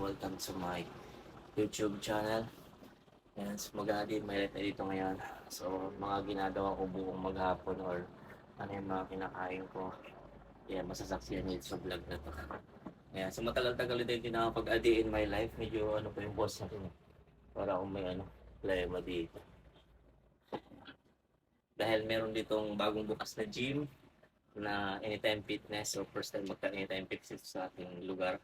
Welcome to my YouTube channel. Yan, so mag-a-edit may light na dito ngayon. So, mga ginagawa ko buong maghapon or ano yung mga kinakain ko. Yan, masasaksiyan nyo sa vlog na to. Yan, so matagal-tagal din nakapag-adi in my life. Medyo ano po yung boss natin. Para kung may problema dito. Dahil meron ditong bagong bukas na gym na Anytime Fitness. So, first time magka-Anytime Fitness sa ating lugar.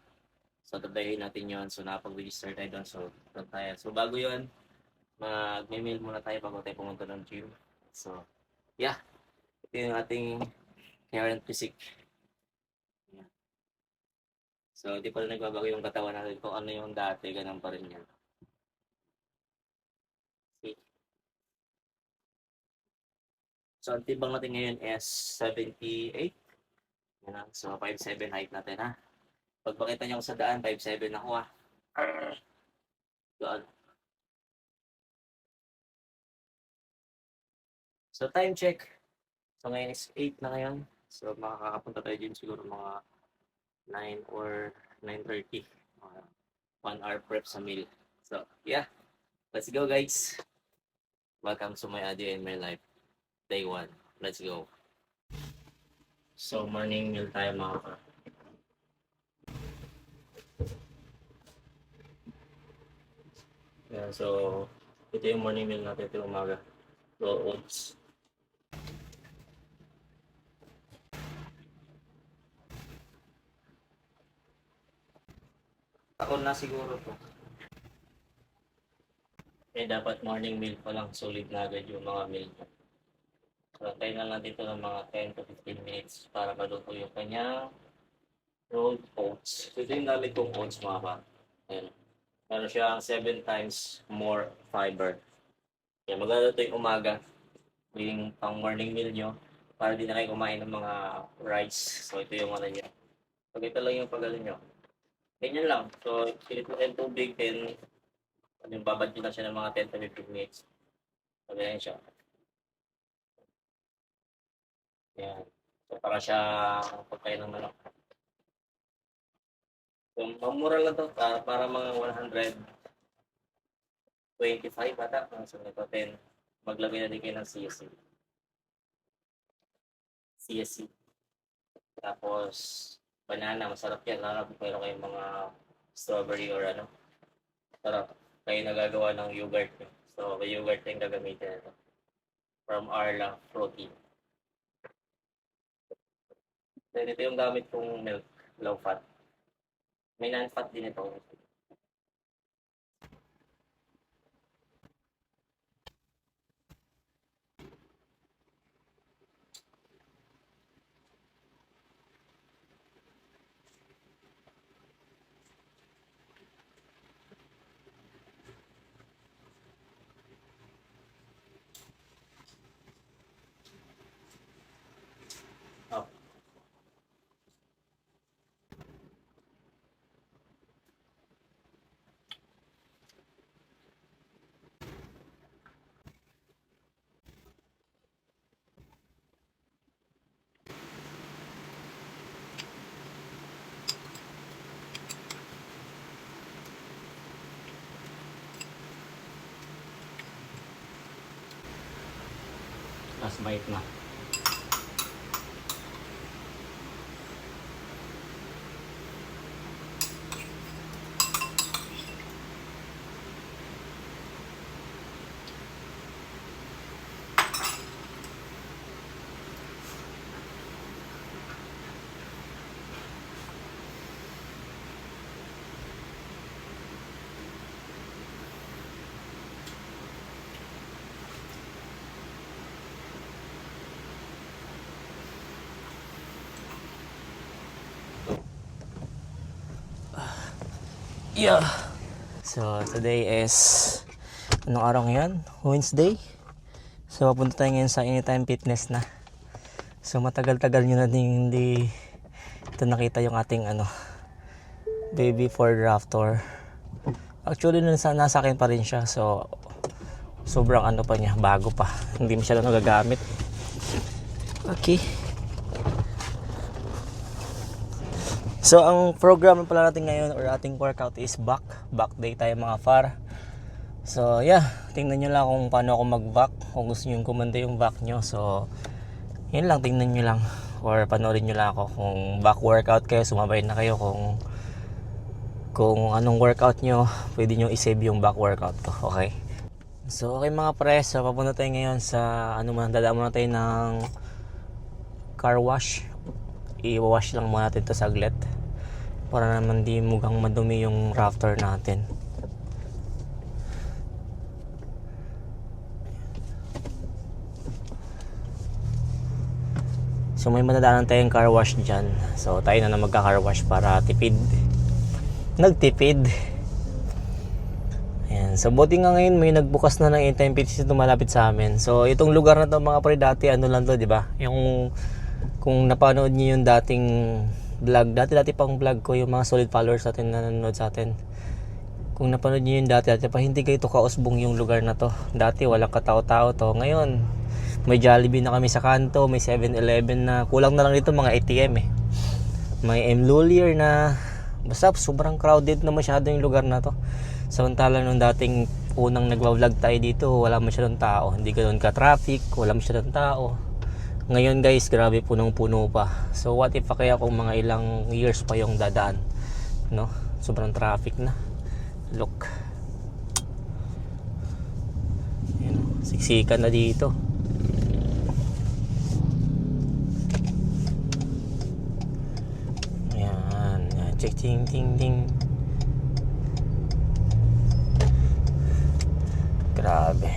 So, tatayin natin yon. So, nakapag-register tayo doon. So, tayo. So, bago yon mag-mail muna tayo bago tayo pumunta ng gym. So, yeah. Ito yung ating current physique. Yeah. So, di pa rin nagbabago yung katawan natin. Kung ano yung dati, ganun pa rin yan. See? So, ang tibang natin ngayon is 78. Yan. So, 5'7 height natin, ha? Pag makita nyo sa daan, 5'7 ako, ha? Doon. So, time check. So, ngayon is 8 na ngayon. So, makakapunta tayo dyan siguro mga 9 or 9:30. 1 hour prep sa meal. So, yeah. Let's go, guys. Welcome to my audio in my life. Day 1. Let's go. So, morning meal tayo mga ka. Yeah, so, ito yung morning meal natin ito umaga. So, oats. Ako na siguro to. Dapat morning meal pa lang. Solid na agad yung mga meal. So, tayo na lang dito ng mga 10 to 15 minutes para maluto yung kanyang rolled oats. So, ito yung gamit kong oats mga ka. Ayan. Meron siyang 7 times more fiber. Kaya maganda ito yung umaga. Yung pang morning meal nyo. Para di na kayo kumain ng mga rice. So ito yung niya. Pag ito lang yung pagalo nyo. Ganyan lang. So pilit mo yung tubig. Then yung babad nyo na siya ng mga 10 to 15 minutes. So ganyan siya. Yan. So para siya pagkain ng manok. So mamura lang to. Para mga 125 ata. So ito 10. Maglagay na din kayo ng CSC. CSC. Tapos banana. Masarap yan. Lalo kung meron kayong mga strawberry or sarap. Kayo nagagawa ng yogurt. So, may yogurt yung gagamitin ito. From Arla Protein. Then, ito yung gamit kong milk, low fat. May non-fat din ito. Oh. Last bite na. Yeah. So, today is anong araw ngayon? Wednesday. So, papunta tayo ngayon sa Anytime Fitness na. So, matagal-tagal nyo na din hindi ito nakita yung ating baby Ford Raptor. Actually, nasa akin pa rin siya. So, sobrang pa niya, bago pa. Hindi masyado nagagamit. Okay. So, ang program pala natin ngayon or ating workout is back day tayo mga far. So, yeah, tingnan nyo lang kung paano ako mag-back. Kung gusto nyo kumanda yung back nyo. So, yun lang, tingnan nyo lang. Or panoorin nyo lang ako. Kung back workout kayo, sumabay na kayo. Kung anong workout nyo, pwede nyo isave yung back workout ko. Okay? So, okay mga pres. So, papunta tayo ngayon sa, dadaan muna tayo ng car wash. I-wash lang muna natin ito saglit. Para naman di mukhang madumi yung Raptor natin. So may madadaanan tayong car wash dyan. So tayo na magka-car wash para tipid. Nagtipid. Ayan. So buti nga ngayon may nagbukas na ng Anytime Fitness na malapit sa amin. So itong lugar na to mga pre, dati lang to, di ba? Yung kung napanood niyo yung dating vlog, dati pang vlog ko, yung mga solid followers natin na nanonood sa atin. Kung napanood niyo yung dati pa, hindi kayo to kausbong yung lugar na to. Dati walang katao-tao to. Ngayon may Jollibee na kami sa kanto, may 7-Eleven na, kulang na lang dito mga ATM may M. Lulier na, basta sobrang crowded na masyado yung lugar na to. Samantala nung dating unang nagwa-vlog tayo dito, wala masyadong tao, hindi ganoon ka-traffic, wala masyadong tao. Ngayon guys, grabe punong-puno pa. So what if kaya kung mga ilang years pa yung dadaan, no? Sobrang traffic na. Look, siksikan na dito. Check, ting, ting, ting. Grabe.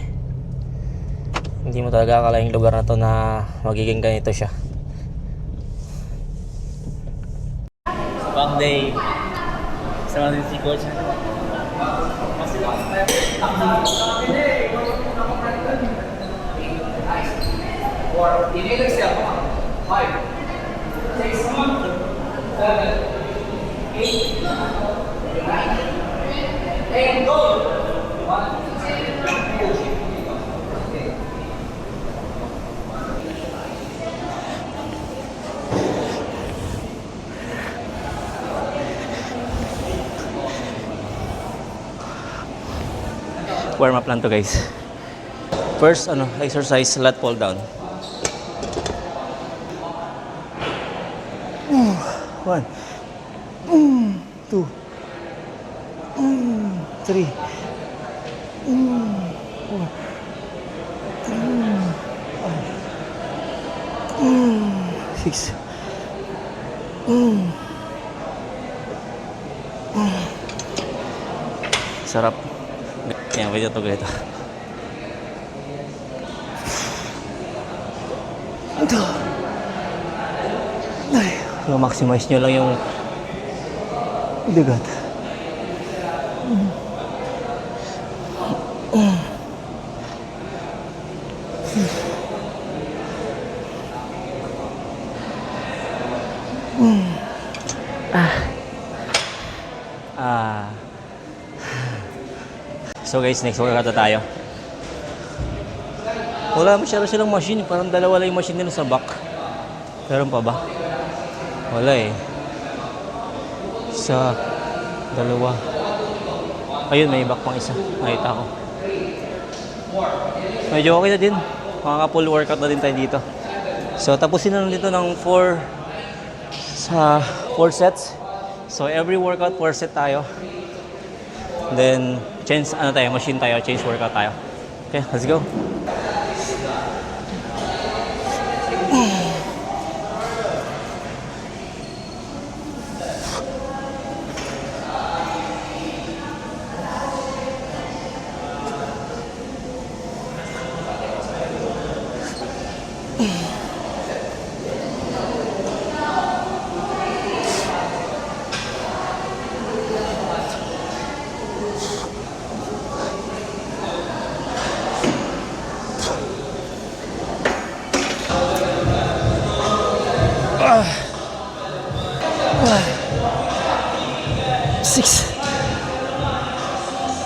Hindi mo talaga akala yung lugar na to na magiging ganito siya. Back day. Sama din si Coach. And go! Warm up lang to guys. First exercise, lat pull down. 1 2 3 4 6 sarap. Yan, pwede ito ganito. So, maximize nyo lang yung dugat. So guys, next workout na tayo. Wala masyado silang machine, parang dalawa lang yung machine nila sa back. Meron pa ba? Wala eh. Isa, dalawa. Ayun, may back pang isa. Nakita ko. Medyo okay na din. Makaka-full workout na din tayo dito. So tapusin na dito ng 4 sets. So every workout 4 set tayo. Then change machine tayo, change workout tayo. Okay, let's go. 6,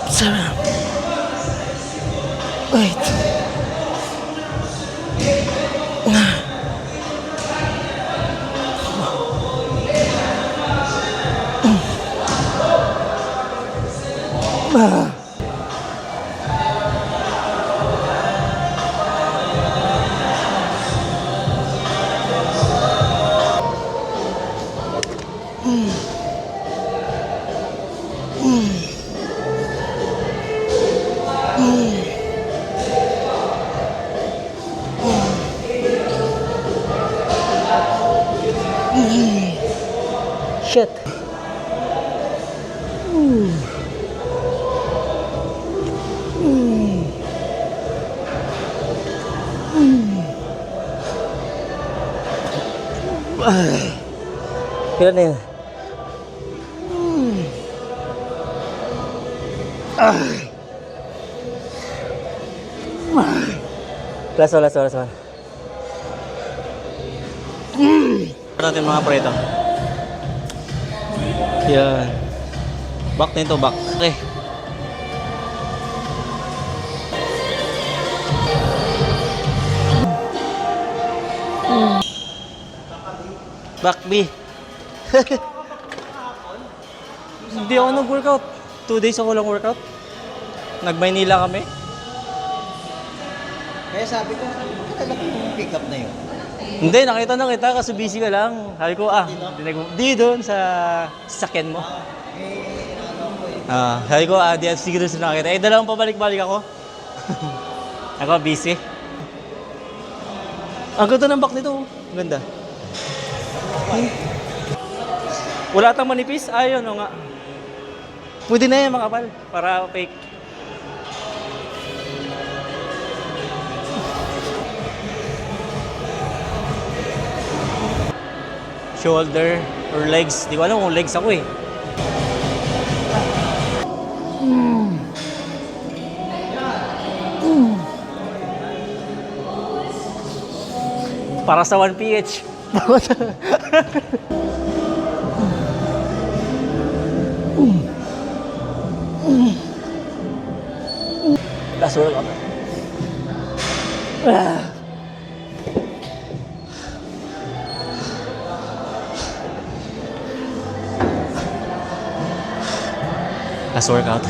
7, 8, 9, 'Shit. Ilan na yun? Last one. Natin mga preto. Yan. Back na ito, back. Okay. Back B. Hindi ako nag-workout. 2 days ako lang workout. Nag-Maynila kami. Kaya sabi ko, kailan ko yung pick up na yun? Hindi, nakita na kita kasi busy ka lang. Sabi ko, di doon sa sasakyan mo. Sabi ko, di siguro sila nakita. Dalawang pabalik-balik ako. Ako, busy. Ang ganda ng back nito. Ang ganda. Wala tang manipis? Ayun, o nga. Pwede na yan makapal para fake. Shoulder or legs. Di ko alam kung legs ako eh. Para sa 1PH. Last workout. Last workout.